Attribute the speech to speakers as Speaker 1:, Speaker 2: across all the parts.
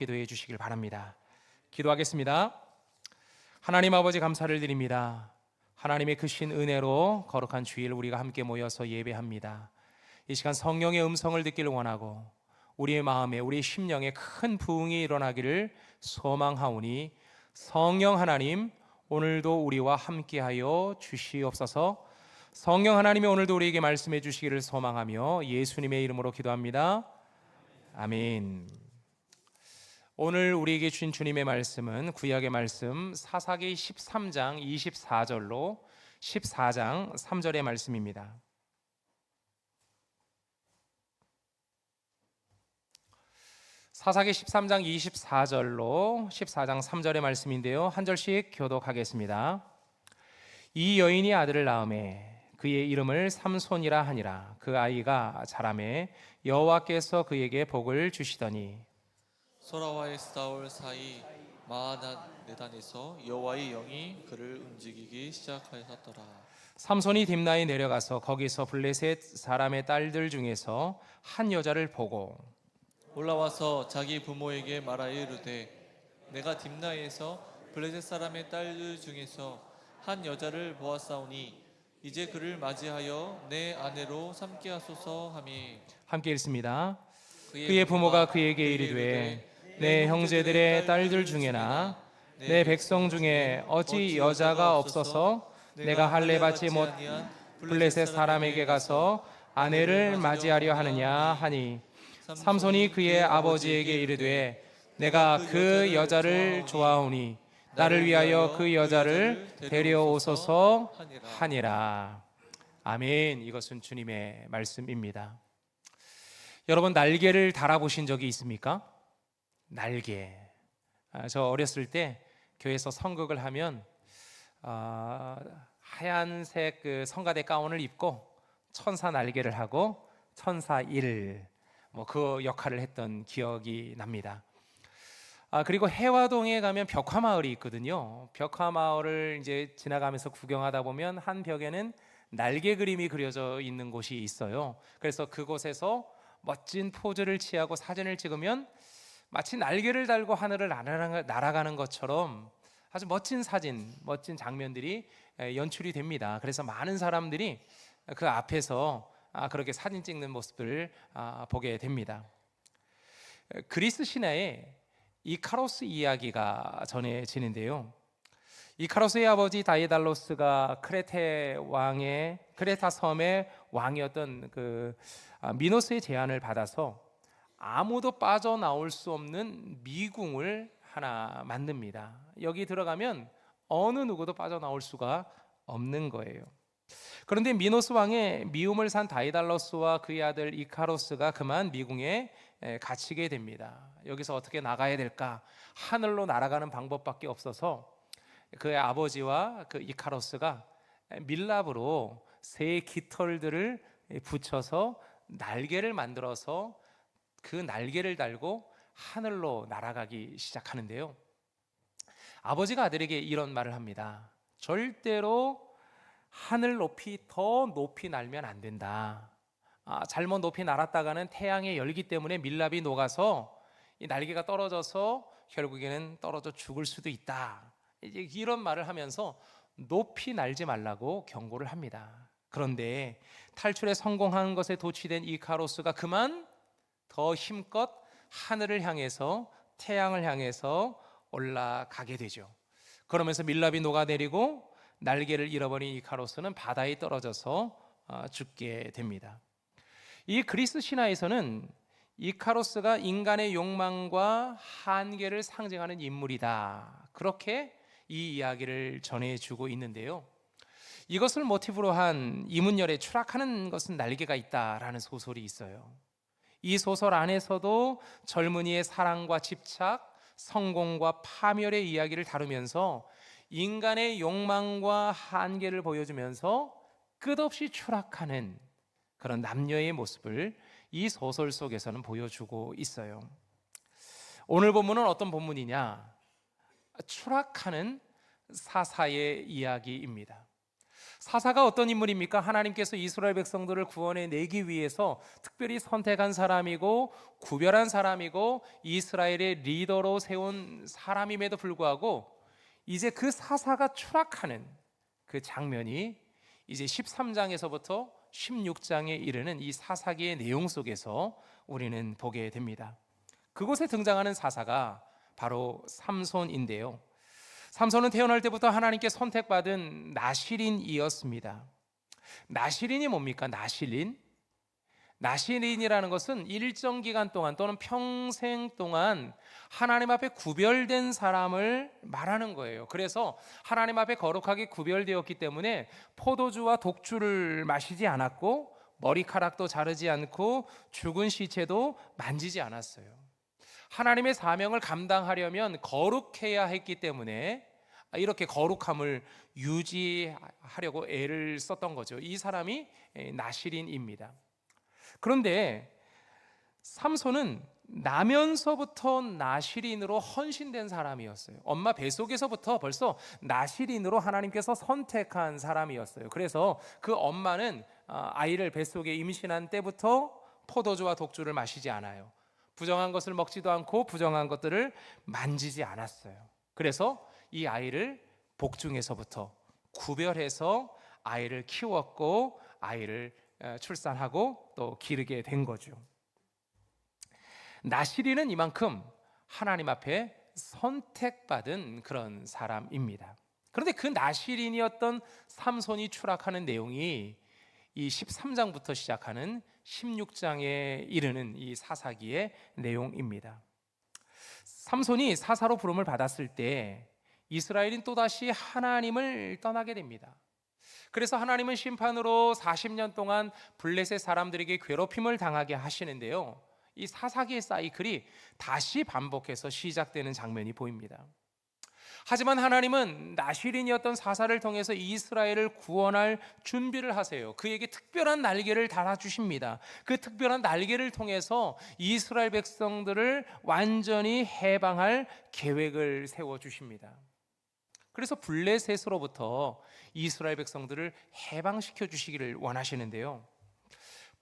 Speaker 1: 기도해 주시길 바랍니다. 기도하겠습니다. 하나님 아버지, 감사를 드립니다. 하나님의 크신 은혜로 거룩한 주일 우리가 함께 모여서 예배합니다. 이 시간 성령의 음성을 듣기를 원하고 우리의 마음에, 우리의 심령에 큰 부흥이 일어나기를 소망하오니 성령 하나님, 오늘도 우리와 함께하여 주시옵소서. 성령 하나님이 오늘도 우리에게 말씀해 주시기를 소망하며 예수님의 이름으로 기도합니다. 아멘. 오늘 우리에게 주신 주님의 말씀은 구약의 말씀 사사기 13장 24절로 14장 3절의 말씀입니다. 사사기 13장 24절로 14장 3절의 말씀인데요, 한 절씩 교독하겠습니다. 이 여인이 아들을 낳음에 그의 이름을 삼손이라 하니라. 그 아이가 자라매 여호와께서 그에게 복을 주시더니
Speaker 2: 소라와 에스타올 사이 마하네단에서 여호와의 영이 그를 움직이기 시작하였더라.
Speaker 1: 삼손이 딥나에 내려가서 거기서 블레셋 사람의 딸들 중에서 한 여자를 보고
Speaker 2: 올라와서 자기 부모에게 말하여 이르되 내가 딥나에서 블레셋 사람의 딸들 중에서 한 여자를 보았사오니 이제 그를 맞이하여 내 아내로 삼게 하소서 하매
Speaker 1: 함께 읽습니다. 그의 부모가 그에게 이르되 내 형제들의 딸들 중에나 내 백성 중에 어찌 여자가 없어서 내가 할례 받지 못한 블레셋 사람에게 가서 아내를 맞이하려 하느냐 하니 삼손이 그의 아버지에게 이르되 내가 그 여자를 좋아하오니 나를 위하여 그 여자를 데려오소서 하니라. 아멘. 이것은 주님의 말씀입니다. 여러분, 날개를 달아보신 적이 있습니까? 날개. 저 어렸을 때 교회에서 선극을 하면 하얀색 그 성가대 가운을 입고 천사 날개를 하고 천사일 그 역할을 했던 기억이 납니다. 그리고 해화동에 가면 벽화마을이 있거든요. 벽화마을을 이제 지나가면서 구경하다 보면 한 벽에는 날개 그림이 그려져 있는 곳이 있어요. 그래서 그곳에서 멋진 포즈를 취하고 사진을 찍으면 마치 날개를 달고 하늘을 날아가는 것처럼 아주 멋진 사진, 멋진 장면들이 연출이 됩니다. 그래서 많은 사람들이 그 앞에서 그렇게 사진 찍는 모습들을 보게 됩니다. 그리스 신화에 이카로스 이야기가 전해지는데요, 이카로스의 아버지 다이달로스가 크레타 섬의 왕이었던 그 미노스의 제안을 받아서 아무도 빠져나올 수 없는 미궁을 하나 만듭니다. 여기 들어가면 어느 누구도 빠져나올 수가 없는 거예요. 그런데 미노스 왕의 미움을 산 다이달로스와 그의 아들 이카로스가 그만 미궁에 갇히게 됩니다. 여기서 어떻게 나가야 될까? 하늘로 날아가는 방법밖에 없어서 그의 아버지와 그 이카로스가 밀랍으로 새 깃털들을 붙여서 날개를 만들어서 그 날개를 달고 하늘로 날아가기 시작하는데요, 아버지가 아들에게 이런 말을 합니다. 절대로 하늘 높이 더 높이 날면 안 된다. 잘못 높이 날았다가는 태양의 열기 때문에 밀랍이 녹아서 이 날개가 떨어져서 결국에는 떨어져 죽을 수도 있다. 이제 이런 말을 하면서 높이 날지 말라고 경고를 합니다. 그런데 탈출에 성공한 것에 도취된 이카로스가 그만 더 힘껏 하늘을 향해서 태양을 향해서 올라가게 되죠. 그러면서 밀랍이 녹아내리고 날개를 잃어버린 이카로스는 바다에 떨어져서 죽게 됩니다. 이 그리스 신화에서는 이카로스가 인간의 욕망과 한계를 상징하는 인물이다, 그렇게 이 이야기를 전해주고 있는데요, 이것을 모티브로 한 이문열의 추락하는 것은 날개가 있다라는 소설이 있어요. 이 소설 안에서도 젊은이의 사랑과 집착, 성공과 파멸의 이야기를 다루면서 인간의 욕망과 한계를 보여주면서 끝없이 추락하는 그런 남녀의 모습을 이 소설 속에서는 보여주고 있어요. 오늘 본문은 어떤 본문이냐? 추락하는 사사의 이야기입니다. 사사가 어떤 인물입니까? 하나님께서 이스라엘 백성들을 구원해 내기 위해서 특별히 선택한 사람이고 구별한 사람이고 이스라엘의 리더로 세운 사람임에도 불구하고 이제 그 사사가 추락하는 그 장면이 이제 13장에서부터 16장에 이르는 이 사사기의 내용 속에서 우리는 보게 됩니다. 그곳에 등장하는 사사가 바로 삼손인데요. 삼손은 태어날 때부터 하나님께 선택받은 나실인이었습니다. 나실인이 뭡니까? 나실인이라는 것은 일정 기간 동안 또는 평생 동안 하나님 앞에 구별된 사람을 말하는 거예요. 그래서 하나님 앞에 거룩하게 구별되었기 때문에 포도주와 독주를 마시지 않았고 머리카락도 자르지 않고 죽은 시체도 만지지 않았어요. 하나님의 사명을 감당하려면 거룩해야 했기 때문에 이렇게 거룩함을 유지하려고 애를 썼던 거죠. 이 사람이 나실인입니다. 그런데 삼손은 나면서부터 나실인으로 헌신된 사람이었어요. 엄마 뱃속에서부터 벌써 나실인으로 하나님께서 선택한 사람이었어요. 그래서 그 엄마는 아이를 뱃속에 임신한 때부터 포도주와 독주를 마시지 않아요. 부정한 것을 먹지도 않고 부정한 것들을 만지지 않았어요. 그래서 이 아이를 복중에서부터 구별해서 아이를 키웠고 아이를 출산하고 또 기르게 된 거죠. 나실인은 이만큼 하나님 앞에 선택받은 그런 사람입니다. 그런데 그 나실인이었던 삼손이 추락하는 내용이 이 13장부터 시작하는 16장에 이르는 이 사사기의 내용입니다. 삼손이 사사로 부름을 받았을 때 이스라엘은 또다시 하나님을 떠나게 됩니다. 그래서 하나님은 심판으로 40년 동안 블레셋 사람들에게 괴롭힘을 당하게 하시는데요, 이 사사기의 사이클이 다시 반복해서 시작되는 장면이 보입니다. 하지만 하나님은 나실인이었던 사사를 통해서 이스라엘을 구원할 준비를 하세요. 그에게 특별한 날개를 달아주십니다. 그 특별한 날개를 통해서 이스라엘 백성들을 완전히 해방할 계획을 세워주십니다. 그래서 블레셋으로부터 이스라엘 백성들을 해방시켜 주시기를 원하시는데요,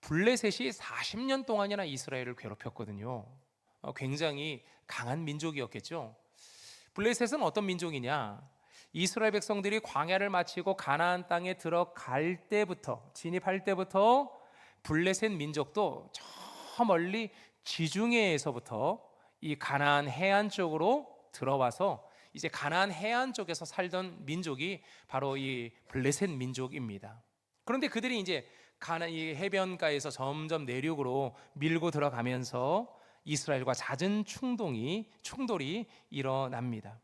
Speaker 1: 블레셋이 40년 동안이나 이스라엘을 괴롭혔거든요. 굉장히 강한 민족이었겠죠. 블레셋은 어떤 민족이냐? 이스라엘 백성들이 광야를 마치고 가나안 땅에 들어갈 때부터, 진입할 때부터 블레셋 민족도 저 멀리 지중해에서부터 이 가나안 해안 쪽으로 들어와서 이제 가나안 해안 쪽에서 살던 민족이 바로 이 블레셋 민족입니다. 그런데 그들이 이제 이 해변가에서 점점 내륙으로 밀고 들어가면서 이스라엘과 잦은 충돌이 일어납니다.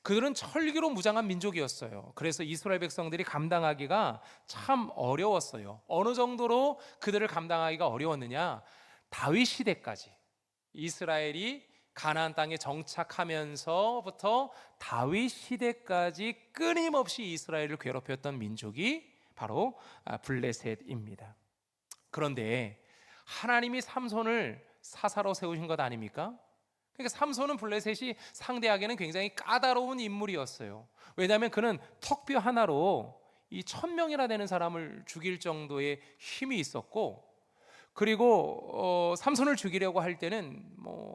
Speaker 1: 그들은 철기로 무장한 민족이었어요. 그래서 이스라엘 백성들이 감당하기가 참 어려웠어요. 어느 정도로 그들을 감당하기가 어려웠느냐? 다윗 시대까지, 이스라엘이 가나안 땅에 정착하면서부터 다윗 시대까지 끊임없이 이스라엘을 괴롭혔던 민족이 바로 블레셋입니다. 그런데 하나님이 삼손을 사사로 세우신 것 아닙니까? 그러니까 삼손은 블레셋이 상대하기에는 굉장히 까다로운 인물이었어요. 왜냐하면 그는 턱뼈 하나로 이 1000명이나 되는 사람을 죽일 정도의 힘이 있었고, 그리고 삼손을 죽이려고 할 때는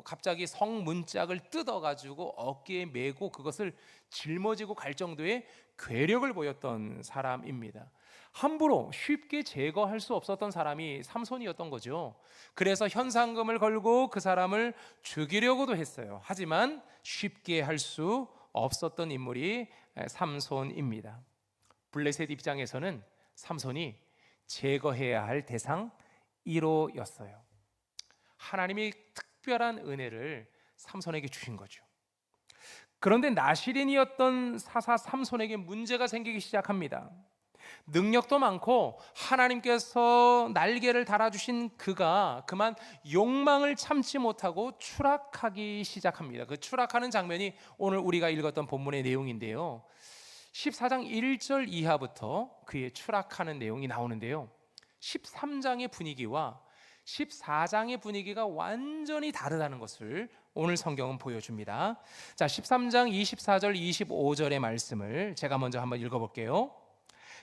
Speaker 1: 갑자기 성 문짝을 뜯어가지고 어깨에 메고 그것을 짊어지고 갈 정도의 괴력을 보였던 사람입니다. 함부로 쉽게 제거할 수 없었던 사람이 삼손이었던 거죠. 그래서 현상금을 걸고 그 사람을 죽이려고도 했어요. 하지만 쉽게 할 수 없었던 인물이 삼손입니다. 블레셋 입장에서는 삼손이 제거해야 할 대상 1호였어요. 하나님이 특별한 은혜를 삼손에게 주신 거죠. 그런데 나실인이었던 사사 삼손에게 문제가 생기기 시작합니다. 능력도 많고 하나님께서 날개를 달아주신 그가 그만 욕망을 참지 못하고 추락하기 시작합니다. 그 추락하는 장면이 오늘 우리가 읽었던 본문의 내용인데요, 14장 1절 이하부터 그의 추락하는 내용이 나오는데요, 13장의 분위기와 14장의 분위기가 완전히 다르다는 것을 오늘 성경은 보여줍니다. 자, 13장 24절 25절의 말씀을 제가 먼저 한번 읽어볼게요.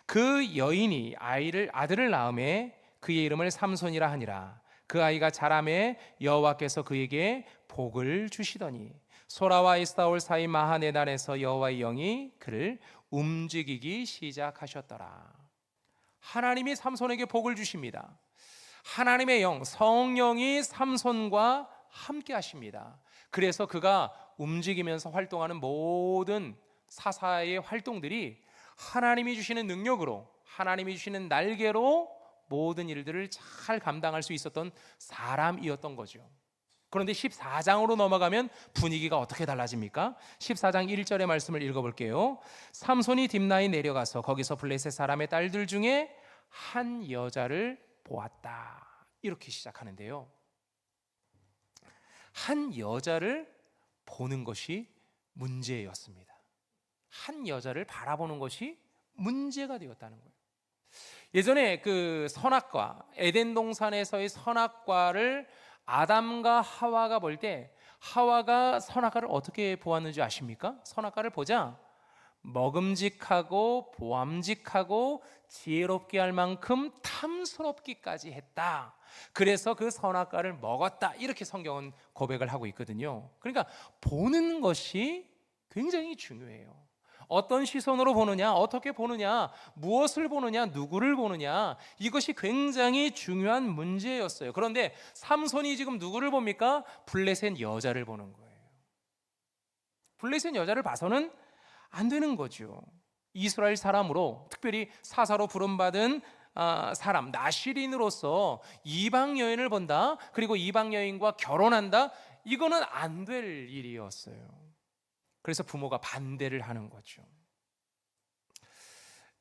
Speaker 1: 그 여인이 아들을 낳음에 그의 이름을 삼손이라 하니라. 그 아이가 자라매 여호와께서 그에게 복을 주시더니 소라와 에스타올 사이 마하네단에서 여호와의 영이 그를 움직이기 시작하셨더라. 하나님이 삼손에게 복을 주십니다. 하나님의 영, 성령이 삼손과 함께 하십니다. 그래서 그가 움직이면서 활동하는 모든 사사의 활동들이 하나님이 주시는 능력으로, 하나님이 주시는 날개로 모든 일들을 잘 감당할 수 있었던 사람이었던 거죠. 그런데 14장으로 넘어가면 분위기가 어떻게 달라집니까? 14장 1절의 말씀을 읽어볼게요. 삼손이 딥나에 내려가서 거기서 블레셋 사람의 딸들 중에 한 여자를 보았다. 이렇게 시작하는데요. 한 여자를 보는 것이 문제였습니다. 한 여자를 바라보는 것이 문제가 되었다는 거예요. 예전에 그 선악과, 에덴 동산에서의 선악과를 아담과 하와가 볼 때 하와가 선악과를 어떻게 보았는지 아십니까? 선악과를 보자 먹음직하고 보암직하고 지혜롭게 할 만큼 탐스럽기까지 했다. 그래서 그 선악과를 먹었다. 이렇게 성경은 고백을 하고 있거든요. 그러니까 보는 것이 굉장히 중요해요. 어떤 시선으로 보느냐, 어떻게 보느냐, 무엇을 보느냐, 누구를 보느냐, 이것이 굉장히 중요한 문제였어요. 그런데 삼손이 지금 누구를 봅니까? 블레셋 여자를 보는 거예요. 블레셋 여자를 봐서는 안 되는 거죠. 이스라엘 사람으로, 특별히 사사로 부름받은 사람, 나시린으로서 이방 여인을 본다, 그리고 이방 여인과 결혼한다, 이거는 안 될 일이었어요. 그래서 부모가 반대를 하는 거죠.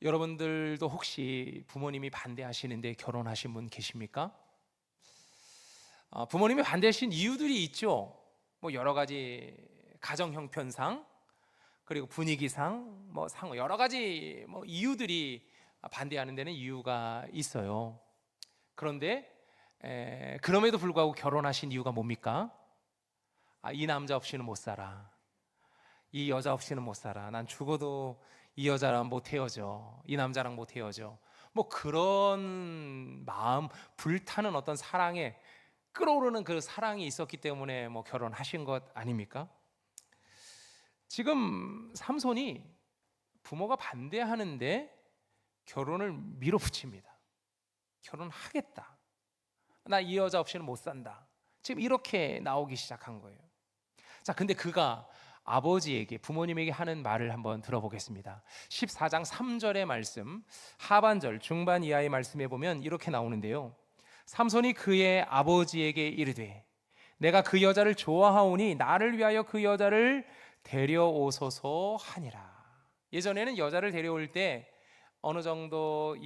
Speaker 1: 여러분들도 혹시 부모님이 반대하시는데 결혼하신 분 계십니까? 부모님이 반대하신 이유들이 있죠. 뭐 여러 가지 가정 형편상, 그리고 분위기상, 여러 가지 이유들이 반대하는 데는 이유가 있어요. 그런데 그럼에도 불구하고 결혼하신 이유가 뭡니까? 이 남자 없이는 못 살아. 이 여자 없이는 못 살아. 난 죽어도 이 여자랑 못 헤어져. 이 남자랑 못 헤어져. 그런 마음, 불타는 어떤 사랑에 끓어오르는 그 사랑이 있었기 때문에 결혼하신 것 아닙니까? 지금 삼손이 부모가 반대하는데 결혼을 밀어붙입니다. 결혼하겠다. 나 이 여자 없이는 못 산다. 지금 이렇게 나오기 시작한 거예요. 자, 근데 그가 아버지에게, 부모님에게 하는 말을 한번 들어보겠습니다. 14장 3절의 말씀, 하반절, 중반 이하의 말씀에 보면 이렇게 나오는데요. 삼손이 그의 아버지에게 이르되 내가 그 여자를 좋아하오니 나를 위하여 그 여자를 데려오소서 하니라. 예전에는 여자를 데려올 때 어느 정도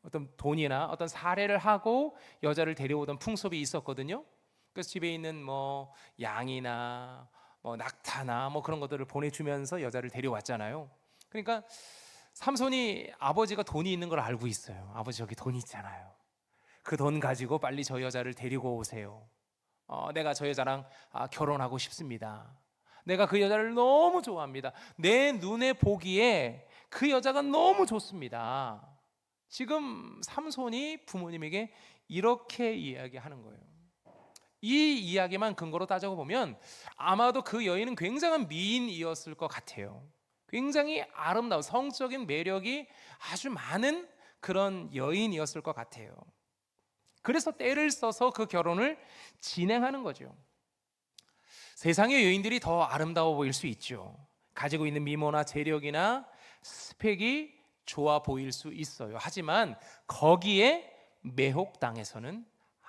Speaker 1: 어떤 돈이나 어떤 사례를 하고 여자를 데려오던 풍습이 있었거든요. 그래서 집에 있는 양이나 낙타나 그런 것들을 보내주면서 여자를 데려왔잖아요. 그러니까 삼손이 아버지가 돈이 있는 걸 알고 있어요. 아버지 여기 돈 있잖아요. 그 돈 가지고 빨리 저 여자를 데리고 오세요. 내가 저 여자랑 결혼하고 싶습니다. 내가 그 여자를 너무 좋아합니다. 내 눈에 보기에 그 여자가 너무 좋습니다. 지금 삼손이 부모님에게 이렇게 이야기하는 거예요. 이 이야기만 근거로 따져보면 아마도 그 여인은 굉장한 미인이었을 것 같아요. 굉장히 아름다운 성적인 매력이 아주 많은 그런 여인이었을 것 같아요. 그래서 때를 써서 그 결혼을 진행하는 거죠. 세상의 여인들이 더 아름다워 보일 수 있죠. 가지고 있는 미모나 재력이나 스펙이 좋아 보일 수 있어요. 하지만 거기에 매혹당해서는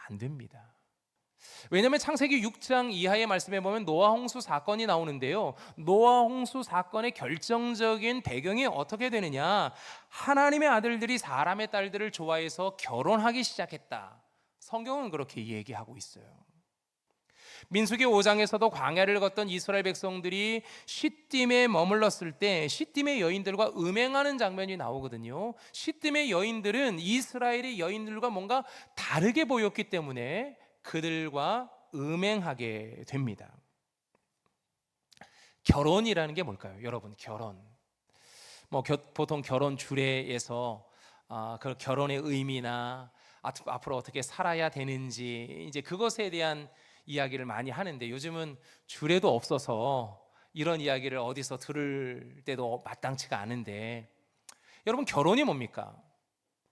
Speaker 1: 안 됩니다. 왜냐하면 창세기 6장 이하의 말씀에 보면 노아 홍수 사건이 나오는데요. 노아 홍수 사건의 결정적인 배경이 어떻게 되느냐? 하나님의 아들들이 사람의 딸들을 좋아해서 결혼하기 시작했다. 성경은 그렇게 얘기하고 있어요. 민수기 5장에서도 광야를 걷던 이스라엘 백성들이 시딤에 머물렀을 때 시딤의 여인들과 음행하는 장면이 나오거든요. 시딤의 여인들은 이스라엘의 여인들과 뭔가 다르게 보였기 때문에 그들과 음행하게 됩니다. 결혼이라는 게 뭘까요? 여러분, 결혼. 보통 결혼 주례에서 그 결혼의 의미나 앞으로 어떻게 살아야 되는지 이제 그것에 대한 이야기를 많이 하는데, 요즘은 주례도 없어서 이런 이야기를 어디서 들을 때도 마땅치가 않은데, 여러분, 결혼이 뭡니까?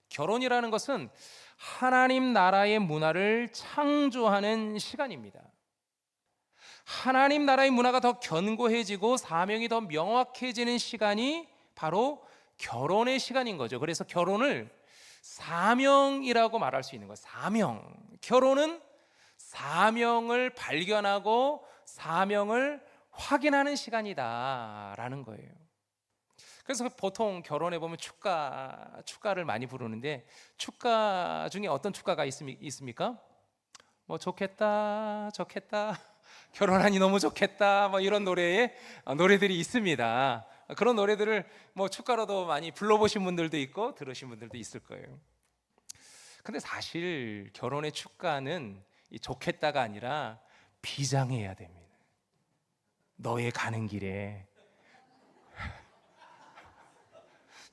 Speaker 1: 결혼이라는 것은 하나님 나라의 문화를 창조하는 시간입니다. 하나님 나라의 문화가 더 견고해지고 사명이 더 명확해지는 시간이 바로 결혼의 시간인 거죠. 그래서 결혼을 사명이라고 말할 수 있는 거예요. 사명. 결혼은 사명을 발견하고 사명을 확인하는 시간이다라는 거예요. 그래서 보통 결혼에 보면 축가를 많이 부르는데, 축가 중에 어떤 축가가 있습니까? 좋겠다, 좋겠다, 결혼하니 너무 좋겠다, 이런 노래들이 있습니다. 그런 노래들을 축가로도 많이 불러보신 분들도 있고 들으신 분들도 있을 거예요. 근데 사실 결혼의 축가는 이 좋겠다가 아니라 비장해야 됩니다. 너의 가는 길에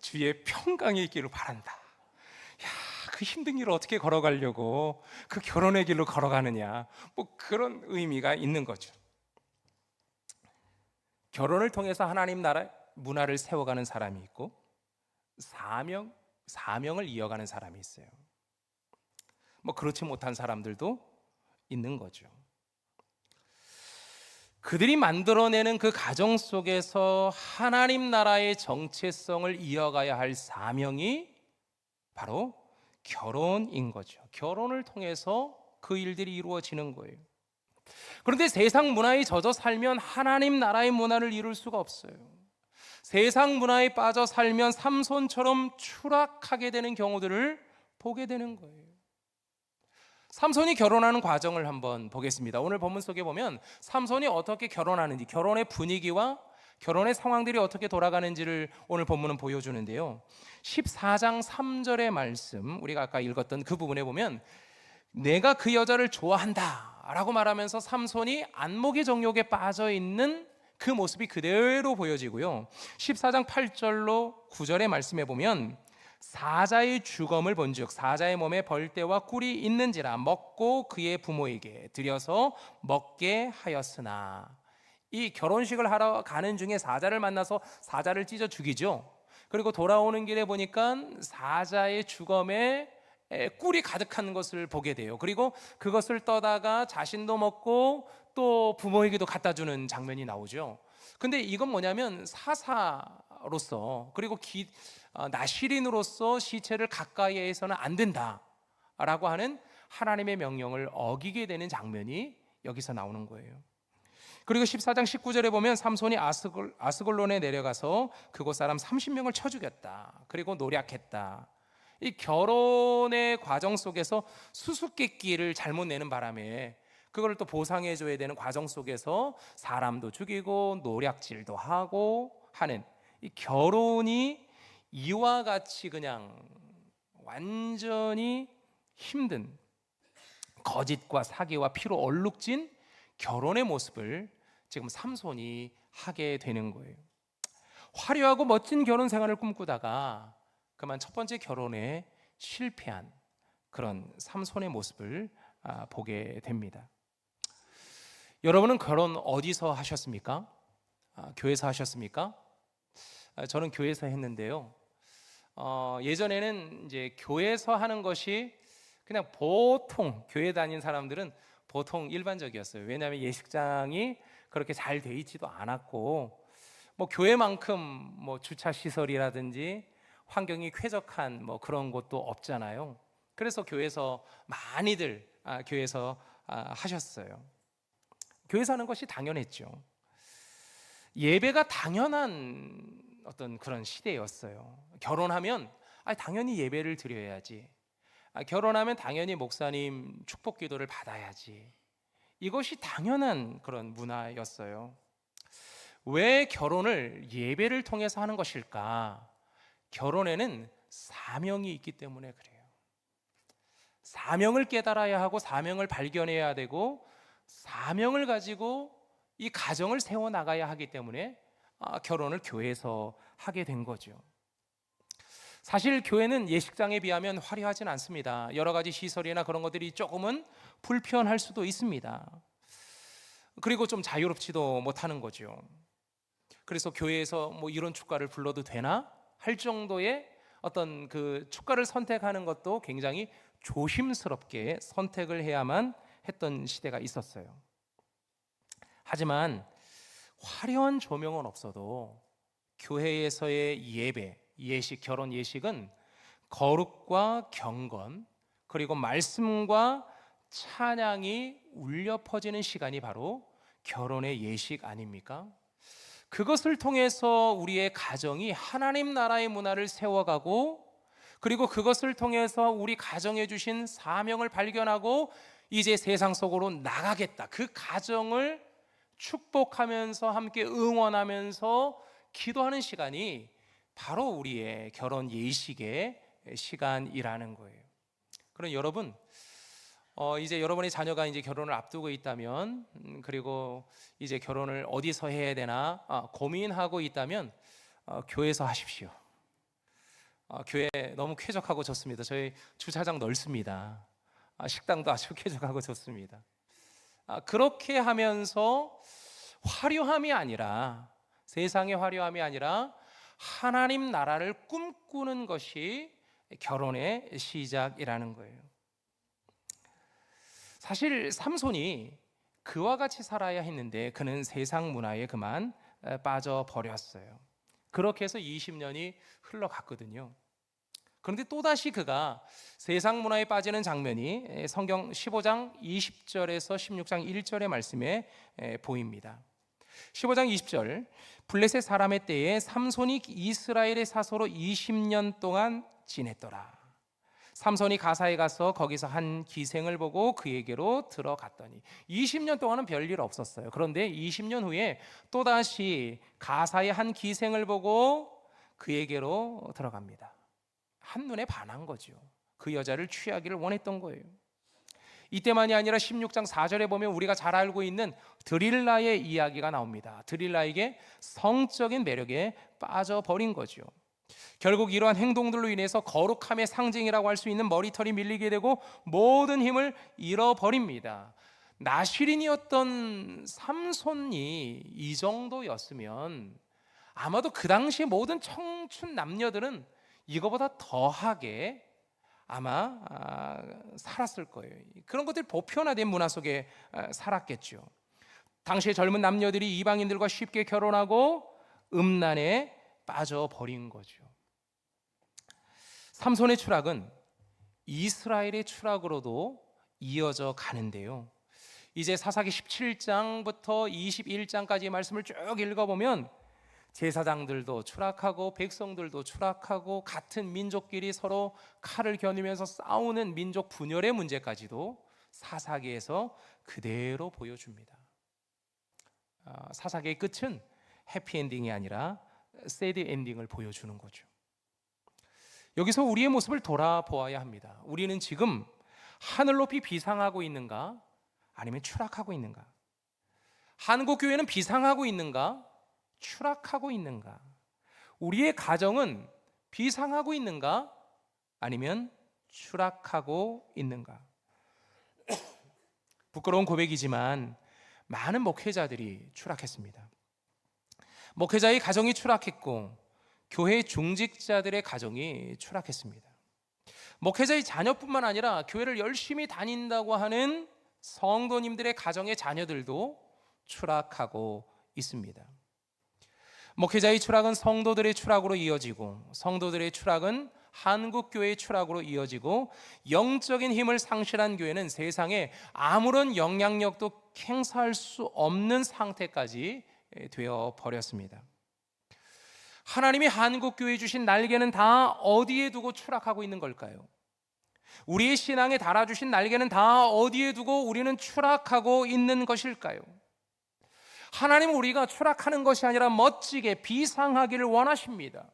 Speaker 1: 주의 평강이 있기를 바란다. 야, 그 힘든 길을 어떻게 걸어가려고 그 결혼의 길로 걸어가느냐, 그런 의미가 있는 거죠. 결혼을 통해서 하나님 나라 문화를 세워가는 사람이 있고, 사명을 이어가는 사람이 있어요. 그렇지 못한 사람들도 있는 거죠. 그들이 만들어내는 그 가정 속에서 하나님 나라의 정체성을 이어가야 할 사명이 바로 결혼인 거죠. 결혼을 통해서 그 일들이 이루어지는 거예요. 그런데 세상 문화에 젖어 살면 하나님 나라의 문화를 이룰 수가 없어요. 세상 문화에 빠져 살면 삼손처럼 추락하게 되는 경우들을 보게 되는 거예요. 삼손이 결혼하는 과정을 한번 보겠습니다. 오늘 본문 속에 보면 삼손이 어떻게 결혼하는지, 결혼의 분위기와 결혼의 상황들이 어떻게 돌아가는지를 오늘 본문은 보여주는데요. 14장 3절의 말씀, 우리가 아까 읽었던 그 부분에 보면 내가 그 여자를 좋아한다 라고 말하면서 삼손이 안목의 정욕에 빠져 있는 그 모습이 그대로 보여지고요. 14장 8절로 9절의 말씀에 보면 사자의 주검을 본즉 사자의 몸에 벌떼와 꿀이 있는지라 먹고 그의 부모에게 드려서 먹게 하였으나, 이 결혼식을 하러 가는 중에 사자를 만나서 사자를 찢어 죽이죠. 그리고 돌아오는 길에 보니까 사자의 주검에 꿀이 가득한 것을 보게 돼요. 그리고 그것을 떠다가 자신도 먹고 또 부모에게도 갖다 주는 장면이 나오죠. 근데 이건 뭐냐면 사사로서, 그리고 나시린으로서 시체를 가까이에 해서는 안 된다라고 하는 하나님의 명령을 어기게 되는 장면이 여기서 나오는 거예요. 그리고 14장 19절에 보면 삼손이 아스글론에 내려가서 그곳 사람 30명을 쳐 죽였다. 그리고 노략했다. 이 결혼의 과정 속에서 수수께끼를 잘못 내는 바람에 그걸 또 보상해 줘야 되는 과정 속에서 사람도 죽이고 노략질도 하고 하는, 이 결혼이 이와 같이 그냥 완전히 힘든 거짓과 사기와 피로 얼룩진 결혼의 모습을 지금 삼손이 하게 되는 거예요. 화려하고 멋진 결혼 생활을 꿈꾸다가 그만 첫 번째 결혼에 실패한 그런 삼손의 모습을 보게 됩니다. 여러분은 결혼 어디서 하셨습니까? 교회에서 하셨습니까? 저는 교회에서 했는데요. 예전에는 이제 교회에서 하는 것이 그냥 보통 교회 다닌 사람들은 보통 일반적이었어요. 왜냐하면 예식장이 그렇게 잘 돼 있지도 않았고, 교회만큼 주차 시설이라든지 환경이 쾌적한 그런 곳도 없잖아요. 그래서 교회에서 많이들 교회에서 하셨어요. 교회에서 하는 것이 당연했죠. 예배가 당연한 어떤 그런 시대였어요. 결혼하면 당연히 예배를 드려야지. 결혼하면 당연히 목사님 축복 기도를 받아야지. 이것이 당연한 그런 문화였어요. 왜 결혼을 예배를 통해서 하는 것일까? 결혼에는 사명이 있기 때문에 그래요. 사명을 깨달아야 하고 사명을 발견해야 되고 사명을 가지고 이 가정을 세워나가야 하기 때문에 결혼을 교회에서 하게 된 거죠. 사실 교회는 예식장에 비하면 화려하진 않습니다. 여러 가지 시설이나 그런 것들이 조금은 불편할 수도 있습니다. 그리고 좀 자유롭지도 못하는 거죠. 그래서 교회에서 뭐 이런 축가를 불러도 되나 할 정도의 어떤 그 축가를 선택하는 것도 굉장히 조심스럽게 선택을 해야만 했던 시대가 있었어요. 하지만 화려한 조명은 없어도 교회에서의 예배, 예식, 결혼 예식은 거룩과 경건, 그리고 말씀과 찬양이 울려 퍼지는 시간이 바로 결혼의 예식 아닙니까? 그것을 통해서 우리의 가정이 하나님 나라의 문화를 세워가고, 그리고 그것을 통해서 우리 가정에 주신 사명을 발견하고 이제 세상 속으로 나가겠다, 그 가정을 축복하면서 함께 응원하면서 기도하는 시간이 바로 우리의 결혼 예식의 시간이라는 거예요. 그럼 여러분, 이제 여러분의 자녀가 이제 결혼을 앞두고 있다면, 그리고 이제 결혼을 어디서 해야 되나 고민하고 있다면 교회에서 하십시오. 교회 너무 쾌적하고 좋습니다. 저희 주차장 넓습니다. 식당도 아주 쾌적하고 좋습니다. 그렇게 하면서 화려함이 아니라, 세상의 화려함이 아니라 하나님 나라를 꿈꾸는 것이 결혼의 시작이라는 거예요. 사실 삼손이 그와 같이 살아야 했는데 그는 세상 문화에 그만 빠져버렸어요. 그렇게 해서 20년이 흘러갔거든요. 그런데 또다시 그가 세상 문화에 빠지는 장면이 성경 15장 20절에서 16장 1절의 말씀에 보입니다. 15장 20절, 블레셋 사람의 때에 삼손이 이스라엘의 사소로 20년 동안 지냈더라. 삼손이 가사에 가서 거기서 한 기생을 보고 그에게로 들어갔더니, 20년 동안은 별일 없었어요. 그런데 20년 후에 또다시 가사의 한 기생을 보고 그에게로 들어갑니다. 한눈에 반한 거죠. 그 여자를 취하기를 원했던 거예요. 이때만이 아니라 16장 4절에 보면 우리가 잘 알고 있는 드릴라의 이야기가 나옵니다. 드릴라에게 성적인 매력에 빠져버린 거죠. 결국 이러한 행동들로 인해서 거룩함의 상징이라고 할 수 있는 머리털이 밀리게 되고 모든 힘을 잃어버립니다. 나실인이었던 삼손이 이 정도였으면 아마도 그 당시 모든 청춘 남녀들은 이거보다 더하게 아마 살았을 거예요. 그런 것들이 보편화된 문화 속에 살았겠죠. 당시의 젊은 남녀들이 이방인들과 쉽게 결혼하고 음란에 빠져버린 거죠. 삼손의 추락은 이스라엘의 추락으로도 이어져 가는데요. 이제 사사기 17장부터 21장까지의 말씀을 쭉 읽어보면 제사장들도 추락하고 백성들도 추락하고 같은 민족끼리 서로 칼을 겨누면서 싸우는 민족 분열의 문제까지도 사사기에서 그대로 보여줍니다. 사사기의 끝은 해피엔딩이 아니라 새드 엔딩을 보여주는 거죠. 여기서 우리의 모습을 돌아보아야 합니다. 우리는 지금 하늘 높이 비상하고 있는가, 아니면 추락하고 있는가? 한국교회는 비상하고 있는가, 추락하고 있는가? 우리의 가정은 비상하고 있는가, 아니면 추락하고 있는가? 부끄러운 고백이지만 많은 목회자들이 추락했습니다. 목회자의 가정이 추락했고 교회 중직자들의 가정이 추락했습니다. 목회자의 자녀뿐만 아니라 교회를 열심히 다닌다고 하는 성도님들의 가정의 자녀들도 추락하고 있습니다. 목회자의 추락은 성도들의 추락으로 이어지고, 성도들의 추락은 한국교회의 추락으로 이어지고, 영적인 힘을 상실한 교회는 세상에 아무런 영향력도 행사할 수 없는 상태까지 되어 버렸습니다. 하나님이 한국교회에 주신 날개는 다 어디에 두고 추락하고 있는 걸까요? 우리의 신앙에 달아주신 날개는 다 어디에 두고 우리는 추락하고 있는 것일까요? 하나님은 우리가 추락하는 것이 아니라 멋지게 비상하기를 원하십니다.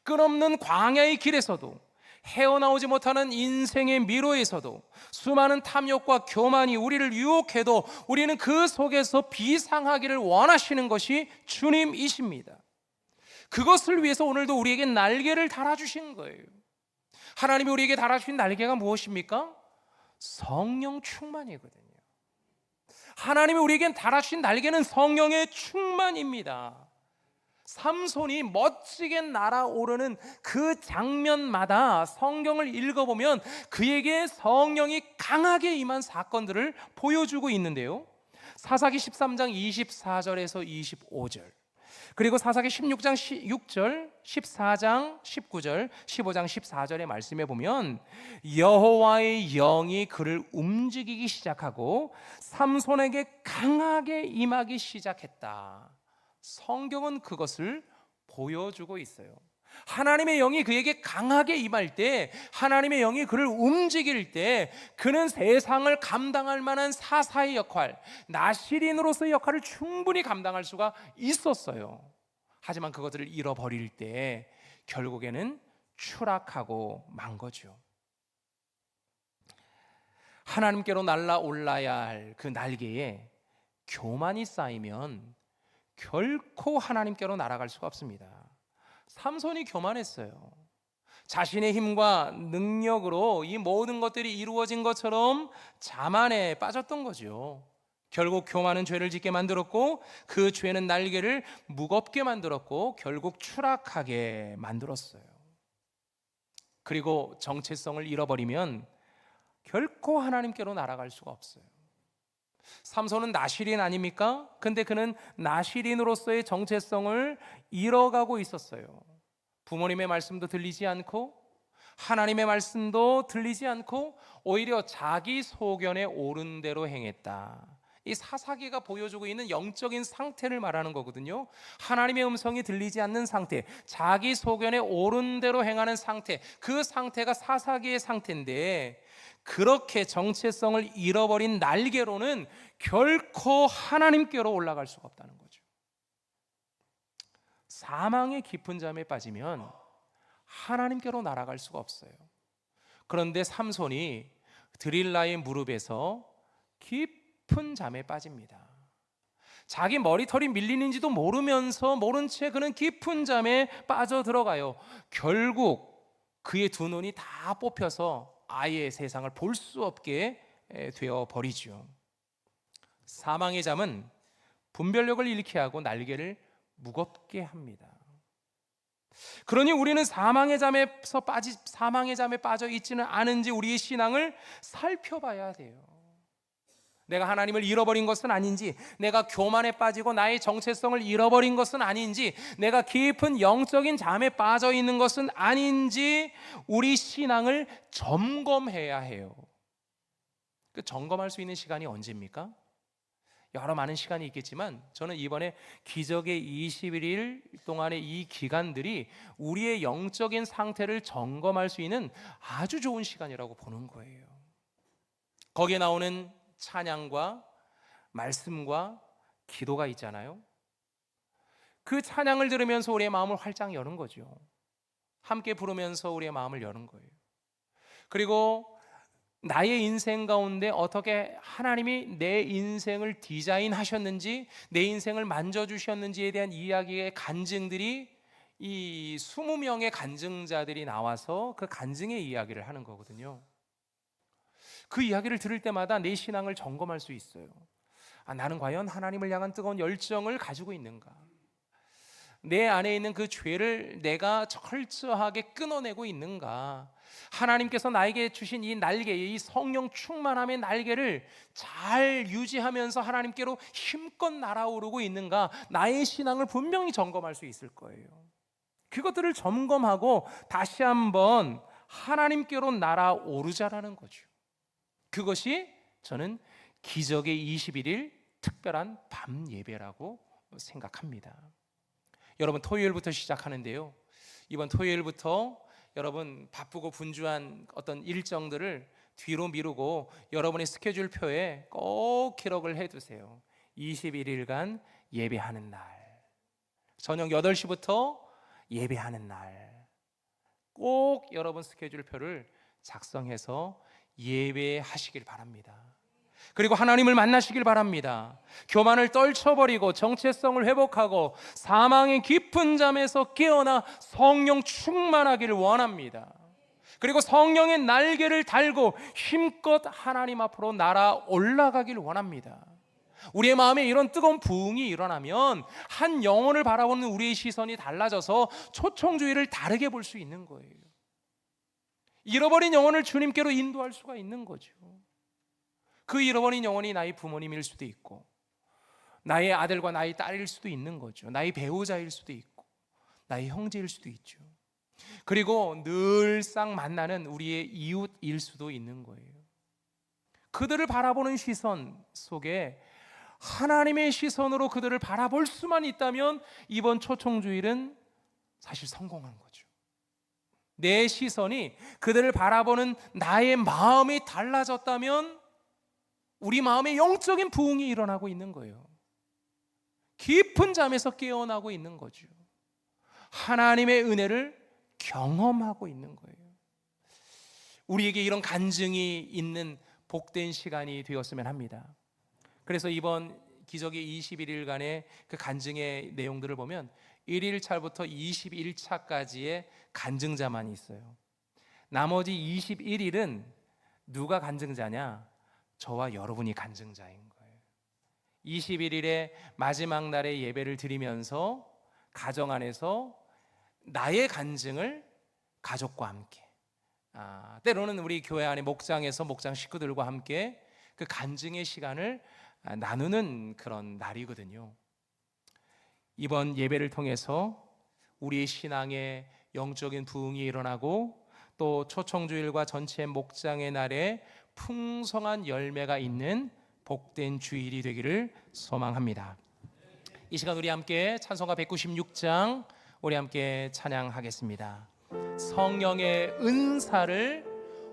Speaker 1: 끝없는 광야의 길에서도, 헤어나오지 못하는 인생의 미로에서도 수많은 탐욕과 교만이 우리를 유혹해도 우리는 그 속에서 비상하기를 원하시는 것이 주님이십니다. 그것을 위해서 오늘도 우리에게 날개를 달아주신 거예요. 하나님이 우리에게 달아주신 날개가 무엇입니까? 성령 충만이거든요. 하나님이 우리에게 달아주신 날개는 성령의 충만입니다. 삼손이 멋지게 날아오르는 그 장면마다 성경을 읽어보면 그에게 성령이 강하게 임한 사건들을 보여주고 있는데요, 사사기 13장 24절에서 25절, 그리고 사사기 16장 6절, 14장 19절, 15장 14절의 말씀에 보면 여호와의 영이 그를 움직이기 시작하고 삼손에게 강하게 임하기 시작했다. 성경은 그것을 보여주고 있어요. 하나님의 영이 그에게 강하게 임할 때, 하나님의 영이 그를 움직일 때 그는 세상을 감당할 만한 사사의 역할, 나시린으로서의 역할을 충분히 감당할 수가 있었어요. 하지만 그것들을 잃어버릴 때 결국에는 추락하고 만 거죠. 하나님께로 날아올라야 할 그 날개에 교만이 쌓이면 결코 하나님께로 날아갈 수가 없습니다. 삼손이 교만했어요. 자신의 힘과 능력으로 이 모든 것들이 이루어진 것처럼 자만에 빠졌던 거죠. 결국 교만은 죄를 짓게 만들었고 그 죄는 날개를 무겁게 만들었고 결국 추락하게 만들었어요. 그리고 정체성을 잃어버리면 결코 하나님께로 날아갈 수가 없어요. 삼손은 나시린 아닙니까? 근데 그는 나시린으로서의 정체성을 잃어가고 있었어요. 부모님의 말씀도 들리지 않고 하나님의 말씀도 들리지 않고 오히려 자기 소견에 옳은 대로 행했다. 이 사사기가 보여주고 있는 영적인 상태를 말하는 거거든요. 하나님의 음성이 들리지 않는 상태, 자기 소견에 옳은 대로 행하는 상태, 그 상태가 사사기의 상태인데 그렇게 정체성을 잃어버린 날개로는 결코 하나님께로 올라갈 수가 없다는 거죠. 사망의 깊은 잠에 빠지면 하나님께로 날아갈 수가 없어요. 그런데 삼손이 드릴라의 무릎에서 깊은 잠에 빠집니다. 자기 머리털이 밀리는지도 모르면서 모른 채 그는 깊은 잠에 빠져 들어가요. 결국 그의 두 눈이 다 뽑혀서 아예 세상을 볼 수 없게 되어 버리죠. 사망의 잠은 분별력을 잃게 하고 날개를 무겁게 합니다. 그러니 우리는 사망의 잠에 빠져 있지는 않은지 우리의 신앙을 살펴봐야 돼요. 내가 하나님을 잃어버린 것은 아닌지, 내가 교만에 빠지고 나의 정체성을 잃어버린 것은 아닌지, 내가 깊은 영적인 잠에 빠져 있는 것은 아닌지 우리 신앙을 점검해야 해요. 그 점검할 수 있는 시간이 언제입니까? 여러 많은 시간이 있겠지만 저는 이번에 기적의 21일 동안의 이 기간들이 우리의 영적인 상태를 점검할 수 있는 아주 좋은 시간이라고 보는 거예요. 거기에 나오는 찬양과 말씀과 기도가 있잖아요. 그 찬양을 들으면서 우리의 마음을 활짝 여는 거죠. 함께 부르면서 우리의 마음을 여는 거예요. 그리고 나의 인생 가운데 어떻게 하나님이 내 인생을 디자인하셨는지, 내 인생을 만져주셨는지에 대한 이야기의 간증들이 이 20명의 간증자들이 나와서 그 간증의 이야기를 하는 거거든요. 그 이야기를 들을 때마다 내 신앙을 점검할 수 있어요. 나는 과연 하나님을 향한 뜨거운 열정을 가지고 있는가? 내 안에 있는 그 죄를 내가 철저하게 끊어내고 있는가? 하나님께서 나에게 주신 이 날개, 이 성령 충만함의 날개를 잘 유지하면서 하나님께로 힘껏 날아오르고 있는가? 나의 신앙을 분명히 점검할 수 있을 거예요. 그것들을 점검하고 다시 한번 하나님께로 날아오르자라는 거죠. 그것이 저는 기적의 21일 특별한 밤 예배라고 생각합니다. 여러분, 토요일부터 시작하는데요, 이번 토요일부터 여러분 바쁘고 분주한 어떤 일정들을 뒤로 미루고 여러분의 스케줄표에 꼭 기록을 해두세요. 21일간 예배하는 날, 저녁 8시부터 예배하는 날, 꼭 여러분 스케줄표를 작성해서 예배하시길 바랍니다. 그리고 하나님을 만나시길 바랍니다. 교만을 떨쳐버리고 정체성을 회복하고 사망의 깊은 잠에서 깨어나 성령 충만하기를 원합니다. 그리고 성령의 날개를 달고 힘껏 하나님 앞으로 날아 올라가길 원합니다. 우리의 마음에 이런 뜨거운 부흥이 일어나면 한 영혼을 바라보는 우리의 시선이 달라져서 초청주의를 다르게 볼 수 있는 거예요. 잃어버린 영혼을 주님께로 인도할 수가 있는 거죠. 그 잃어버린 영혼이 나의 부모님일 수도 있고, 나의 아들과 나의 딸일 수도 있는 거죠. 나의 배우자일 수도 있고, 나의 형제일 수도 있죠. 그리고 늘상 만나는 우리의 이웃일 수도 있는 거예요. 그들을 바라보는 시선 속에 하나님의 시선으로 그들을 바라볼 수만 있다면 이번 초청주일은 사실 성공한 거죠. 내 시선이 그들을 바라보는 나의 마음이 달라졌다면 우리 마음에 영적인 부흥이 일어나고 있는 거예요. 깊은 잠에서 깨어나고 있는 거죠. 하나님의 은혜를 경험하고 있는 거예요. 우리에게 이런 간증이 있는 복된 시간이 되었으면 합니다. 그래서 이번 기적의 21일간의 그 간증의 내용들을 보면 1일차부터 21차까지의 간증자만 있어요. 나머지 21일은 누가 간증자냐? 저와 여러분이 간증자인 거예요. 21일의 마지막 날에 예배를 드리면서 가정 안에서 나의 간증을 가족과 함께, 때로는 우리 교회 안에 목장에서 목장 식구들과 함께 그 간증의 시간을 나누는 그런 날이거든요. 이번 예배를 통해서 우리의 신앙의 영적인 부흥이 일어나고 또 초청주일과 전체 목장의 날에 풍성한 열매가 있는 복된 주일이 되기를 소망합니다. 이 시간 우리 함께 찬송가 196장 우리 함께 찬양하겠습니다. 성령의 은사를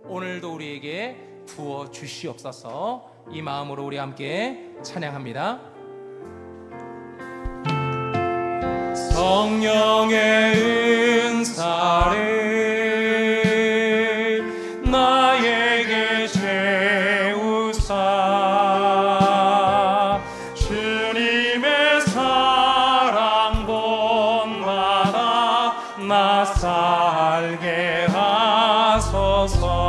Speaker 1: 오늘도 우리에게 부어 주시옵소서. 이 마음으로 우리 함께 찬양합니다. 성령의 은사를 나에게 채우사 주님의 사랑 본받아 나 살게 하소서.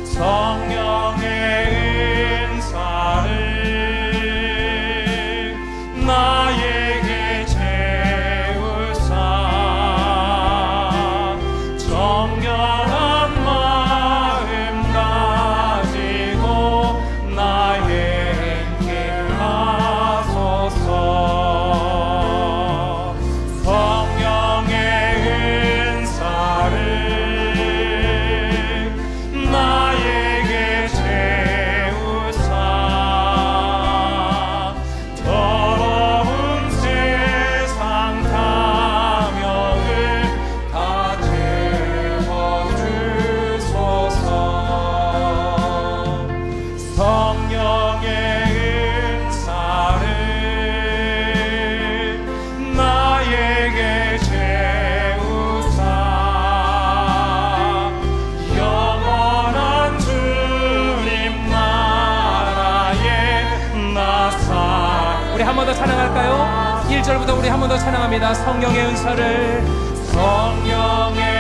Speaker 1: 성령의 은사를 나에게 채우사 정결한 마음 가지고 나의 행케 하소서. 성령의 은사를 나에게 채우사 더러운 세상 탐욕을 다 채워주소서. 성령의 은사를 나에게 채우사 영원한 주님 나라에 나사. 우리 한 번 더 찬양할까요? 1절부터 우리 한 번 더 찬양합니다. 성령의 은사를 성령의